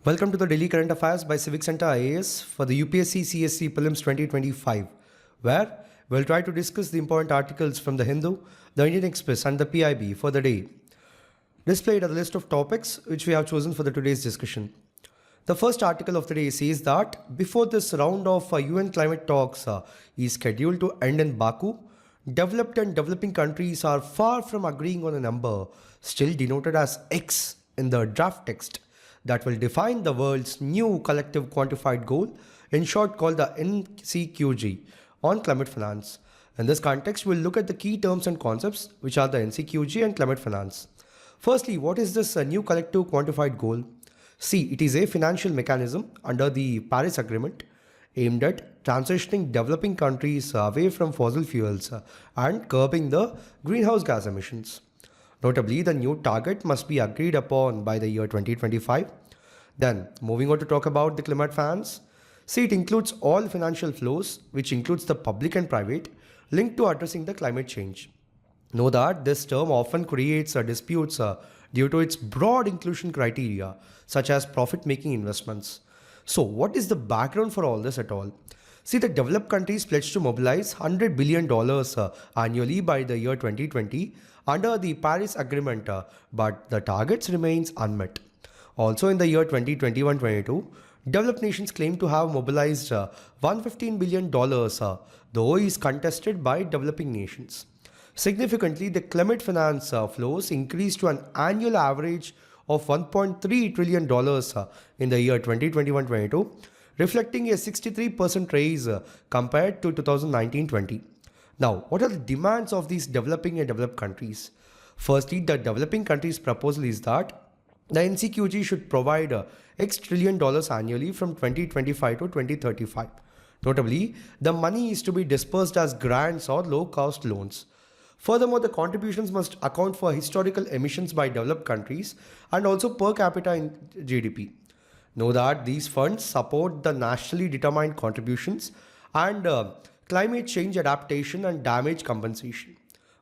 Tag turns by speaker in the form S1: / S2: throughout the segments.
S1: Welcome to the Daily Current Affairs by Civic Center IAS for the UPSC CSE Prelims 2025, where we'll try to discuss the important articles from the Hindu, the Indian Express and the PIB for the day. Displayed are the list of topics which we have chosen for today's discussion. The first article of the day says that before this round of UN climate talks is scheduled to end in Baku, developed and developing countries are far from agreeing on a number, still denoted as X in the draft text, that will define the world's new collective quantified goal, in short called the NCQG, on climate finance. In this context, we'll look at the key terms and concepts, which are the NCQG and climate finance. Firstly, what is this new collective quantified goal? See, it is a financial mechanism under the Paris Agreement aimed at transitioning developing countries away from fossil fuels and curbing the greenhouse gas emissions. Notably, the new target must be agreed upon by the year 2025. Then, moving on to talk about the climate finance. See, it includes all financial flows, which includes the public and private, linked to addressing the climate change. Know that this term often creates disputes due to its broad inclusion criteria, such as profit-making investments. So, what is the background for all this at all? See, the developed countries pledged to mobilize $100 billion annually by the year 2020 under the Paris Agreement, but the targets remains unmet. Also in the year 2021-22, developed nations claim to have mobilized $115 billion, though is contested by developing nations. Significantly, the climate finance flows increased to an annual average of $1.3 trillion in the year 2021-22, reflecting a 63% raise compared to 2019-20. Now, what are the demands of these developing and developed countries? Firstly, the developing countries' proposal is that the NCQG should provide X trillion dollars annually from 2025 to 2035. Notably, the money is to be dispersed as grants or low-cost loans. Furthermore, the contributions must account for historical emissions by developed countries and also per capita in GDP. Know that these funds support the nationally determined contributions and climate change adaptation and damage compensation.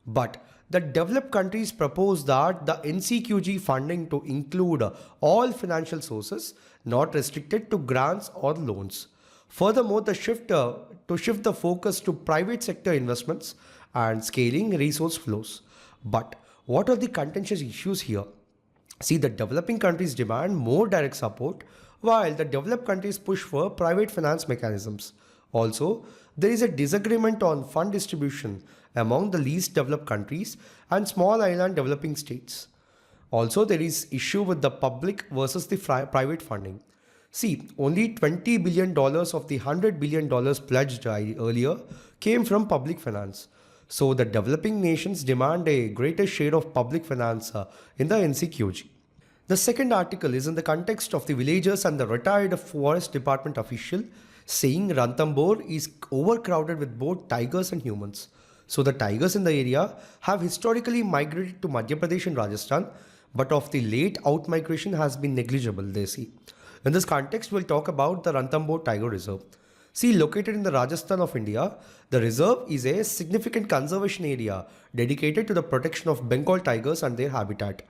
S1: But the developed countries propose that the NCQG funding to include all financial sources, not restricted to grants or loans. Furthermore, the shift the focus to private sector investments and scaling resource flows. But what are the contentious issues here? See, the developing countries demand more direct support, while the developed countries push for private finance mechanisms. Also, there is a disagreement on fund distribution among the least developed countries and small island developing states. Also, there is issue with the public versus the private funding. See, only $20 billion of the $100 billion pledged earlier came from public finance. So, the developing nations demand a greater share of public finance in the NCQG. The second article is in the context of the villagers and the retired forest department official saying Ranthambore is overcrowded with both tigers and humans. So the tigers in the area have historically migrated to Madhya Pradesh and Rajasthan, but of the late out-migration has been negligible, they see. In this context, we'll talk about the Ranthambore Tiger Reserve. See, located in the Rajasthan of India, the reserve is a significant conservation area dedicated to the protection of Bengal tigers and their habitat.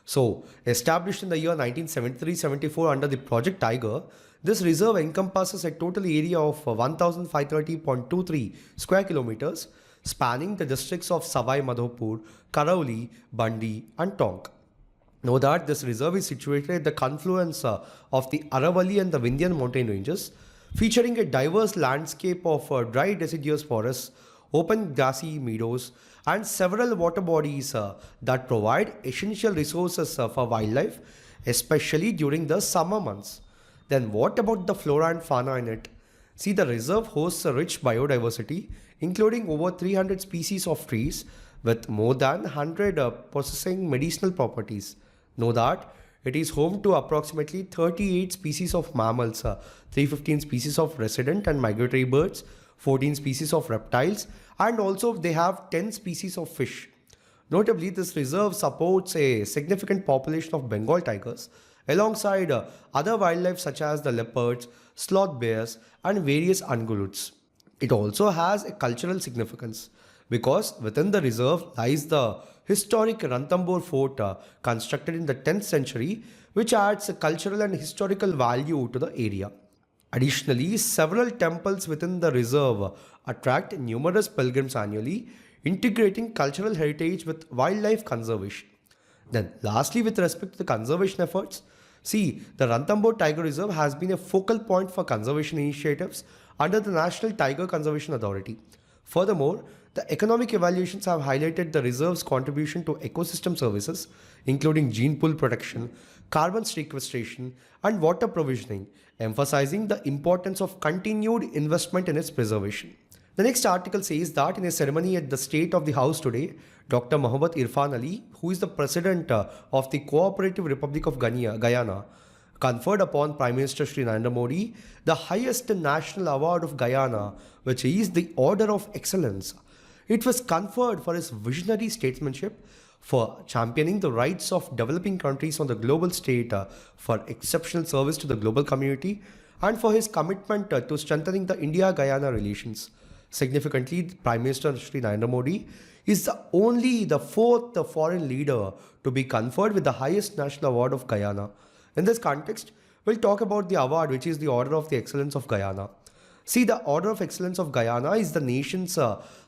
S1: So, established in the year 1973-74 under the Project Tiger, this reserve encompasses a total area of 1,530.23 square kilometers, spanning the districts of Savai Madhopur, Karauli, Bandi and Tonk. Know that this reserve is situated at the confluence of the Aravalli and the Vindhyan mountain ranges, featuring a diverse landscape of dry deciduous forests, open grassy meadows, and several water bodies that provide essential resources for wildlife, especially during the summer months. Then what about the flora and fauna in it? See, the reserve hosts a rich biodiversity, including over 300 species of trees with more than 100 possessing medicinal properties. Know that it is home to approximately 38 species of mammals, 315 species of resident and migratory birds, 14 species of reptiles, and also they have 10 species of fish. Notably, this reserve supports a significant population of Bengal tigers alongside other wildlife such as the leopards, sloth bears, and various ungulates. It also has a cultural significance because within the reserve lies the historic Ranthambore fort constructed in the 10th century, which adds a cultural and historical value to the area. Additionally, several temples within the reserve attract numerous pilgrims annually, integrating cultural heritage with wildlife conservation. Then, lastly, with respect to the conservation efforts, see, the Ranthambore Tiger Reserve has been a focal point for conservation initiatives under the National Tiger Conservation Authority. Furthermore, the economic evaluations have highlighted the reserve's contribution to ecosystem services, including gene pool protection, carbon sequestration, and water provisioning, emphasizing the importance of continued investment in its preservation. The next article says that in a ceremony at the State of the House today, Dr. Mohammad Irfan Ali, who is the President of the Cooperative Republic of Guyana, conferred upon Prime Minister Shri Narendra Modi the highest national award of Guyana, which is the Order of Excellence. It was conferred for his visionary statesmanship, for championing the rights of developing countries on the global stage, for exceptional service to the global community, and for his commitment to strengthening the India-Guyana relations. Significantly, Prime Minister Shri Narendra Modi is the fourth foreign leader to be conferred with the highest national award of Guyana. In this context, we'll talk about the award, which is the Order of the Excellence of Guyana. See, the Order of Excellence of Guyana is the nation's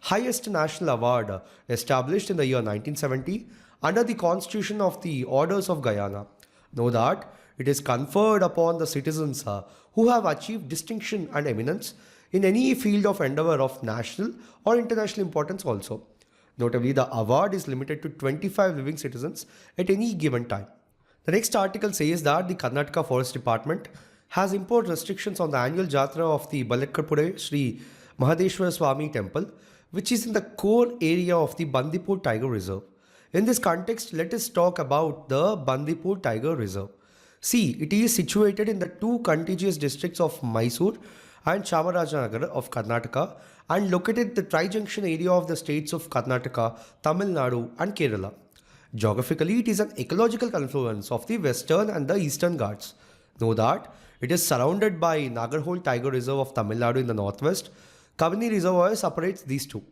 S1: highest national award, established in the year 1970 under the Constitution of the Orders of Guyana. Know that it is conferred upon the citizens who have achieved distinction and eminence in any field of endeavor of national or international importance also. Notably, the award is limited to 25 living citizens at any given time. The next article says that the Karnataka Forest Department has imposed restrictions on the annual Jatra of the Balakkarpure Sri Mahadeshwara Swami Temple, which is in the core area of the Bandipur Tiger Reserve. In this context, let us talk about the Bandipur Tiger Reserve. See, it is situated in the two contiguous districts of Mysore and Chamarajanagar of Karnataka and located in the tri-junction area of the states of Karnataka, Tamil Nadu and Kerala. Geographically, it is an ecological confluence of the western and the eastern Ghats. Know that it is surrounded by Nagarhole Tiger Reserve of Tamil Nadu in the northwest. Kavini Reservoir separates these two.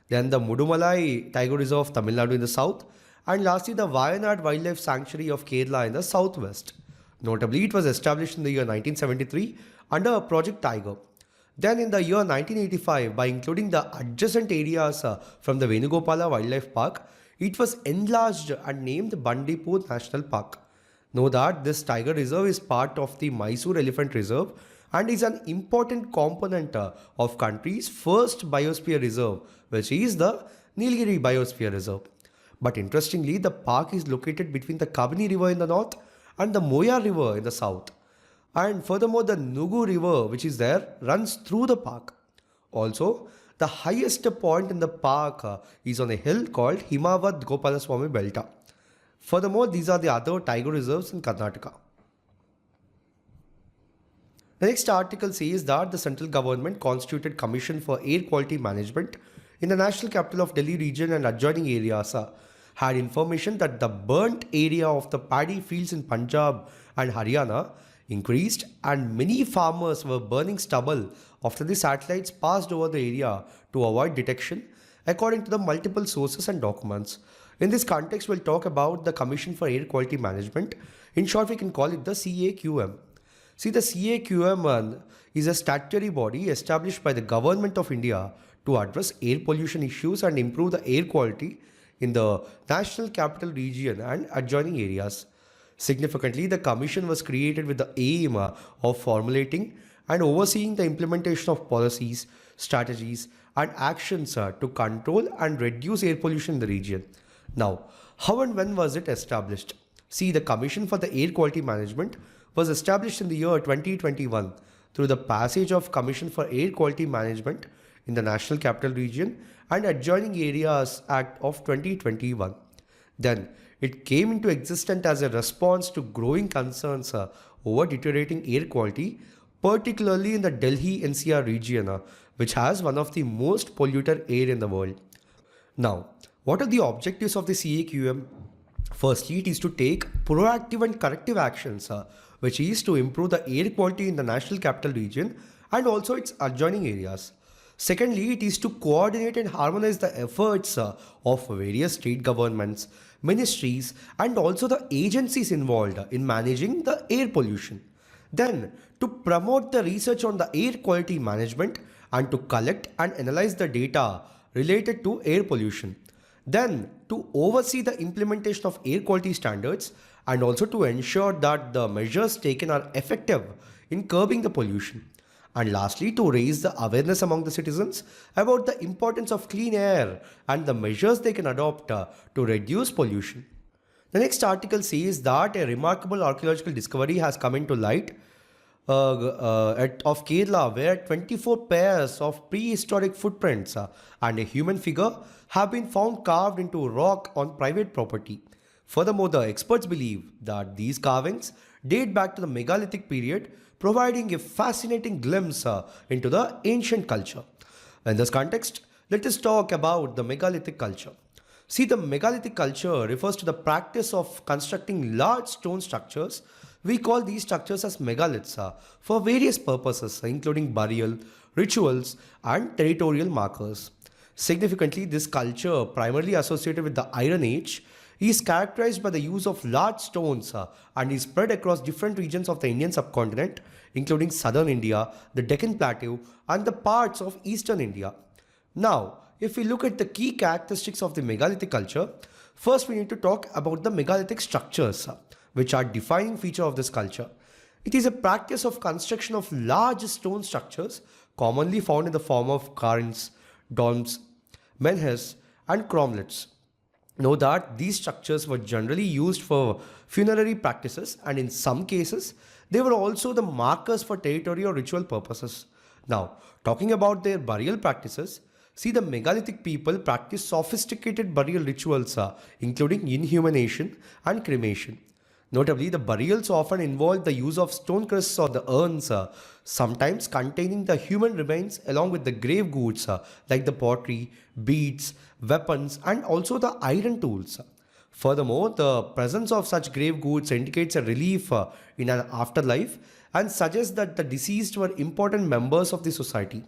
S1: Then the Mudumalai Tiger Reserve of Tamil Nadu in the south. And lastly, the Wayanad Wildlife Sanctuary of Kerala in the southwest. Notably, it was established in the year 1973 under Project Tiger. Then in the year 1985, by including the adjacent areas from the Venugopala Wildlife Park, it was enlarged and named Bandipur National Park. Know that this tiger reserve is part of the Mysore Elephant Reserve and is an important component of country's first biosphere reserve, which is the Nilgiri Biosphere Reserve. But interestingly, the park is located between the Kavini River in the north and the Moya River in the south. And furthermore, the Nugu River, which is there, runs through the park. Also, the highest point in the park is on a hill called Himavad Gopalaswamy Belta. Furthermore, these are the other tiger reserves in Karnataka. The next article says that the central government constituted Commission for Air Quality Management in the National Capital of Delhi region and adjoining areas had information that the burnt area of the paddy fields in Punjab and Haryana increased and many farmers were burning stubble after the satellites passed over the area to avoid detection, according to the multiple sources and documents. In this context, we'll talk about the Commission for Air Quality Management. In short, we can call it the CAQM. See, the CAQM is a statutory body established by the Government of India to address air pollution issues and improve the air quality in the National Capital Region and adjoining areas. Significantly, the Commission was created with the aim of formulating and overseeing the implementation of policies, strategies, and actions to control and reduce air pollution in the region. Now, how and when was it established? See, the Commission for the Air Quality Management was established in the year 2021 through the passage of Commission for Air Quality Management in the National Capital Region and Adjoining Areas Act of 2021. Then, it came into existence as a response to growing concerns over deteriorating air quality, particularly in the Delhi NCR region, which has one of the most polluted air in the world. Now, what are the objectives of the CAQM? Firstly, it is to take proactive and corrective actions, which is to improve the air quality in the National Capital Region and also its adjoining areas. Secondly, it is to coordinate and harmonize the efforts of various state governments, ministries, and also the agencies involved in managing the air pollution. Then, to promote the research on the air quality management and to collect and analyze the data related to air pollution. Then, to oversee the implementation of air quality standards and also to ensure that the measures taken are effective in curbing the pollution. And lastly, to raise the awareness among the citizens about the importance of clean air and the measures they can adopt to reduce pollution. The next article says that a remarkable archaeological discovery has come into light of Kerala, where 24 pairs of prehistoric footprints and a human figure have been found carved into rock on private property. Furthermore, the experts believe that these carvings date back to the Megalithic period, providing a fascinating glimpse into the ancient culture. In this context, let us talk about the Megalithic culture. See, the megalithic culture refers to the practice of constructing large stone structures. We call these structures as megaliths for various purposes, including burial, rituals, and territorial markers. Significantly, this culture, primarily associated with the Iron Age, is characterized by the use of large stones and is spread across different regions of the Indian subcontinent, including southern India, the Deccan Plateau, and the parts of eastern India. Now, if we look at the key characteristics of the megalithic culture, first we need to talk about the megalithic structures, which are defining feature of this culture. It is a practice of construction of large stone structures, commonly found in the form of cairns, domes, menhirs, and cromlechs. Know that these structures were generally used for funerary practices, and in some cases, they were also the markers for territorial or ritual purposes. Now, talking about their burial practices, see, the megalithic people practiced sophisticated burial rituals, including inhumation and cremation. Notably, the burials often involved the use of stone crusts or the urns, sometimes containing the human remains along with the grave goods like the pottery, beads, weapons, and also the iron tools. Furthermore, the presence of such grave goods indicates a relief in an afterlife and suggests that the deceased were important members of the society.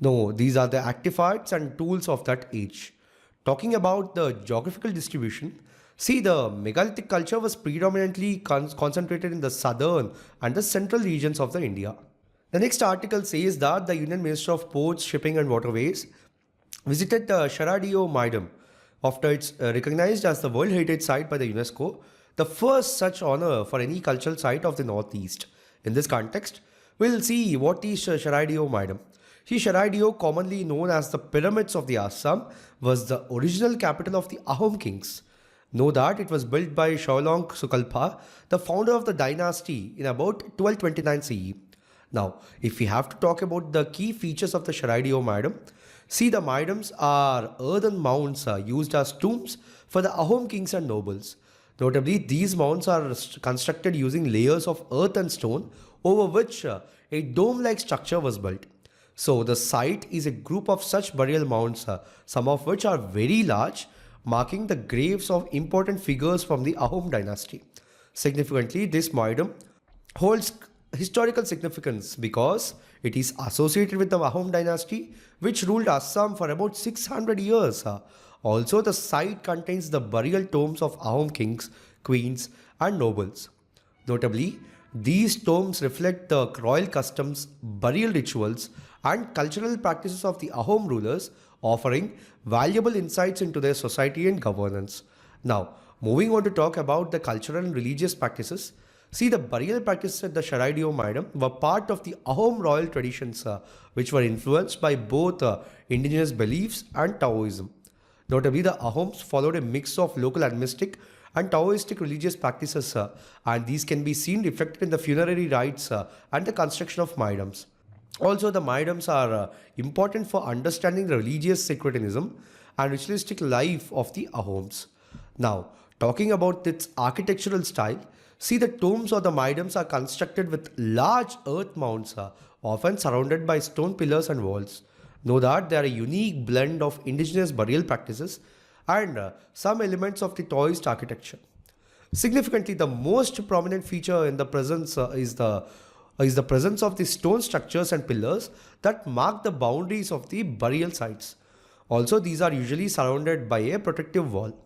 S1: No, these are the artifacts and tools of that age. Talking about the geographical distribution, see, the megalithic culture was predominantly concentrated in the southern and the central regions of the India. The next article says that the Union Minister of Ports, Shipping and Waterways visited the Charaideo Maidam after it's recognized as the World Heritage Site by the UNESCO, the first such honor for any cultural site of the Northeast. In this context, we'll see what is Charaideo Maidam. See, Charaideo, commonly known as the Pyramids of the Assam, was the original capital of the Ahom kings. Know that it was built by Shaolong Sukalpa, the founder of the dynasty, in about 1229 CE. Now, if we have to talk about the key features of the Charaideo Maidam, see, the Maidams are earthen mounds used as tombs for the Ahom kings and nobles. Notably, these mounds are constructed using layers of earth and stone over which a dome-like structure was built. So, the site is a group of such burial mounds, some of which are very large, marking the graves of important figures from the Ahom dynasty. Significantly, this Maidam holds historical significance because it is associated with the Ahom dynasty, which ruled Assam for about 600 years. Also, the site contains the burial tombs of Ahom kings, queens, and nobles. Notably, these tombs reflect the royal customs, burial rituals, and cultural practices of the Ahom rulers, offering valuable insights into their society and governance. Now, moving on to talk about the cultural and religious practices. See, the burial practices at the Charaideo Maidam were part of the Ahom royal traditions, which were influenced by both indigenous beliefs and Taoism. Notably, the Ahoms followed a mix of local animistic and Taoistic religious practices, and these can be seen reflected in the funerary rites and the construction of Maidams. Also, the Maidams are important for understanding the religious syncretism and ritualistic life of the Ahoms. Now, talking about its architectural style, see, the tombs or the Maidams are constructed with large earth mounds, often surrounded by stone pillars and walls. Know that they are a unique blend of indigenous burial practices and some elements of the Taoist architecture. Significantly, the most prominent feature in the presence is the is the presence of the stone structures and pillars that mark the boundaries of the burial sites. Also, these are usually surrounded by a protective wall.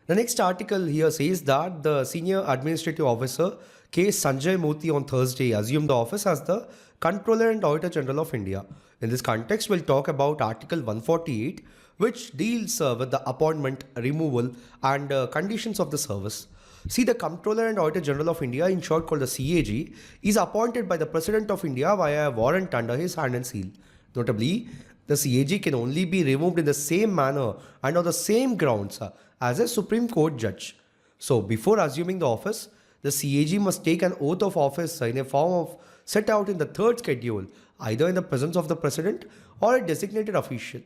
S1: The next article here says that the Senior Administrative Officer K. Sanjay Murthy on Thursday assumed the office as the Comptroller and Auditor General of India. In this context, we'll talk about Article 148, which deals with the appointment, removal, and conditions of the service. See, the Comptroller and Auditor General of India, in short called the CAG, is appointed by the President of India via a warrant under his hand and seal. Notably, the CAG can only be removed in the same manner and on the same grounds as a Supreme Court judge. So, before assuming the office, the CAG must take an oath of office in a form of set out in the third schedule, either in the presence of the President or a designated official.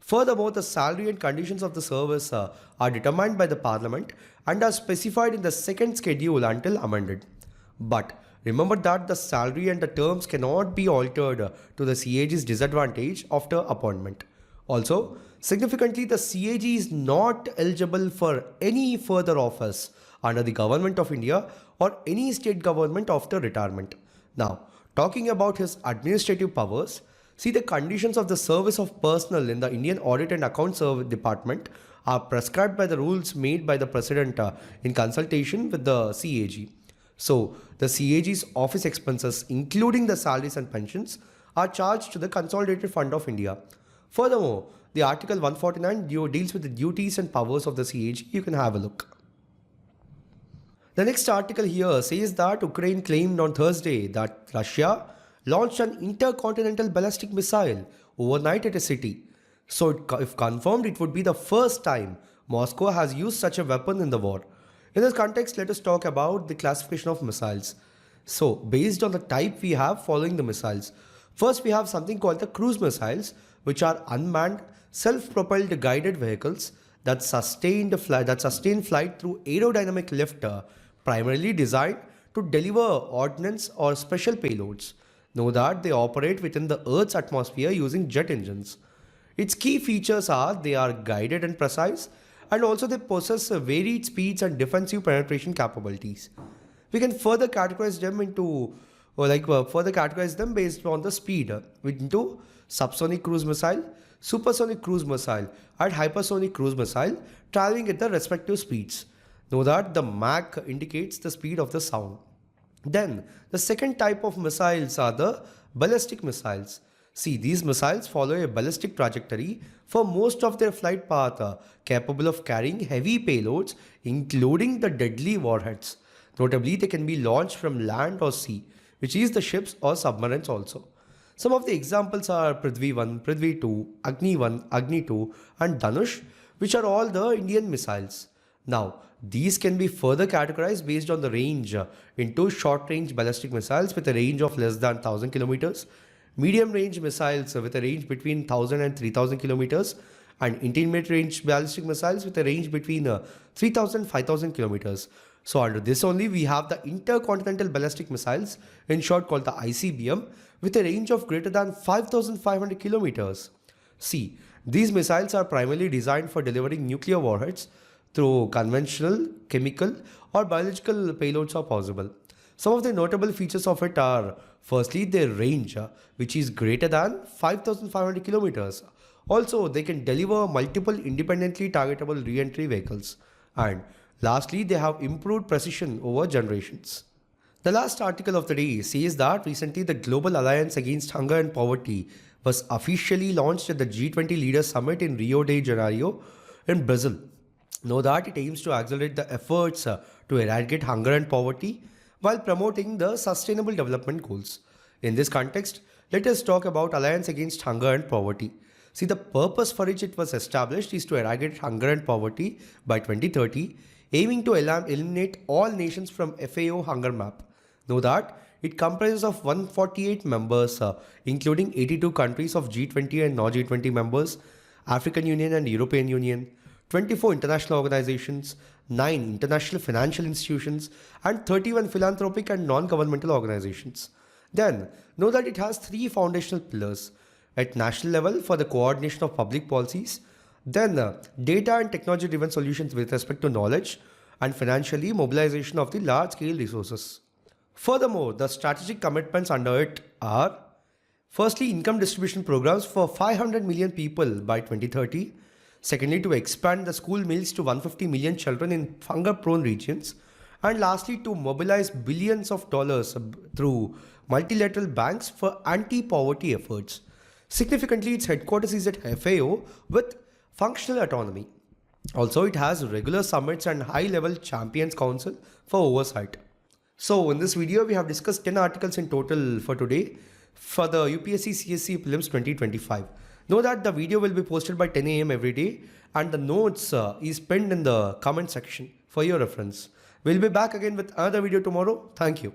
S1: Furthermore, the salary and conditions of the service are determined by the Parliament and are specified in the second schedule until amended. But remember that the salary and the terms cannot be altered to the CAG's disadvantage after appointment. Also, significantly, the CAG is not eligible for any further office under the Government of India or any state government after retirement. Now, talking about his administrative powers, see, the conditions of the service of personnel in the Indian Audit and Account Service Department are prescribed by the rules made by the President in consultation with the CAG. So, the CAG's office expenses, including the salaries and pensions, are charged to the Consolidated Fund of India. Furthermore, the Article 149 deals with the duties and powers of the CAG. You can have a look. The next article here says that Ukraine claimed on Thursday that Russia launched an intercontinental ballistic missile overnight at a city. So, if confirmed, it would be the first time Moscow has used such a weapon in the war. In this context, let us talk about the classification of missiles. So, based on the type we have following the missiles. First, we have something called the cruise missiles, which are unmanned, self-propelled guided vehicles that sustain flight through aerodynamic lift, primarily designed to deliver ordnance or special payloads. Know that they operate within the Earth's atmosphere using jet engines. Its key features are they are guided and precise, and also they possess varied speeds and defensive penetration capabilities. We can further categorize them based on the speed into subsonic cruise missile, supersonic cruise missile, and hypersonic cruise missile traveling at the respective speeds. Know that the Mach indicates the speed of the sound. Then, the second type of missiles are the ballistic missiles. See, these missiles follow a ballistic trajectory for most of their flight path, capable of carrying heavy payloads, including the deadly warheads. Notably, they can be launched from land or sea, which is the ships or submarines also. Some of the examples are Prithvi 1, Prithvi 2, Agni 1, Agni 2, and Dhanush, which are all the Indian missiles. Now, these can be further categorized based on the range into short-range ballistic missiles with a range of less than 1000 kilometers, medium-range missiles with a range between 1000 and 3000 kilometers, and intermediate-range ballistic missiles with a range between 3000 and 5000 kilometers. So under this only, we have the Intercontinental Ballistic Missiles, in short called the ICBM, with a range of greater than 5500 kilometers. See, these missiles are primarily designed for delivering nuclear warheads, through conventional, chemical, or biological payloads are possible. Some of the notable features of it are, firstly, their range, which is greater than 5500 kilometers. Also, they can deliver multiple independently targetable re-entry vehicles. And lastly, they have improved precision over generations. The last article of the day says that recently the Global Alliance Against Hunger and Poverty was officially launched at the G20 Leaders Summit in Rio de Janeiro in Brazil. Know that it aims to accelerate the efforts to eradicate hunger and poverty while promoting the Sustainable Development Goals. In this context, let us talk about Alliance Against Hunger and Poverty. See, the purpose for which it was established is to eradicate hunger and poverty by 2030, aiming to eliminate all nations from FAO hunger map. Know that it comprises of 148 members, including 82 countries of G20 and non-G20 members, African Union and European Union, 24 international organizations, 9 international financial institutions, and 31 philanthropic and non-governmental organizations. Then, know that it has 3 foundational pillars. At national level for the coordination of public policies, then data and technology-driven solutions with respect to knowledge, and financially mobilization of the large-scale resources. Furthermore, the strategic commitments under it are: firstly, income distribution programs for 500 million people by 2030. Secondly, to expand the school meals to 150 million children in hunger-prone regions. And lastly, to mobilize billions of dollars through multilateral banks for anti-poverty efforts. Significantly, its headquarters is at FAO with functional autonomy. Also, it has regular summits and high-level champions council for oversight. So, in this video, we have discussed 10 articles in total for today for the UPSC CSE Prelims 2025. Know that the video will be posted by 10 a.m. every day and the notes is pinned in the comment section for your reference. We'll be back again with another video tomorrow. Thank you.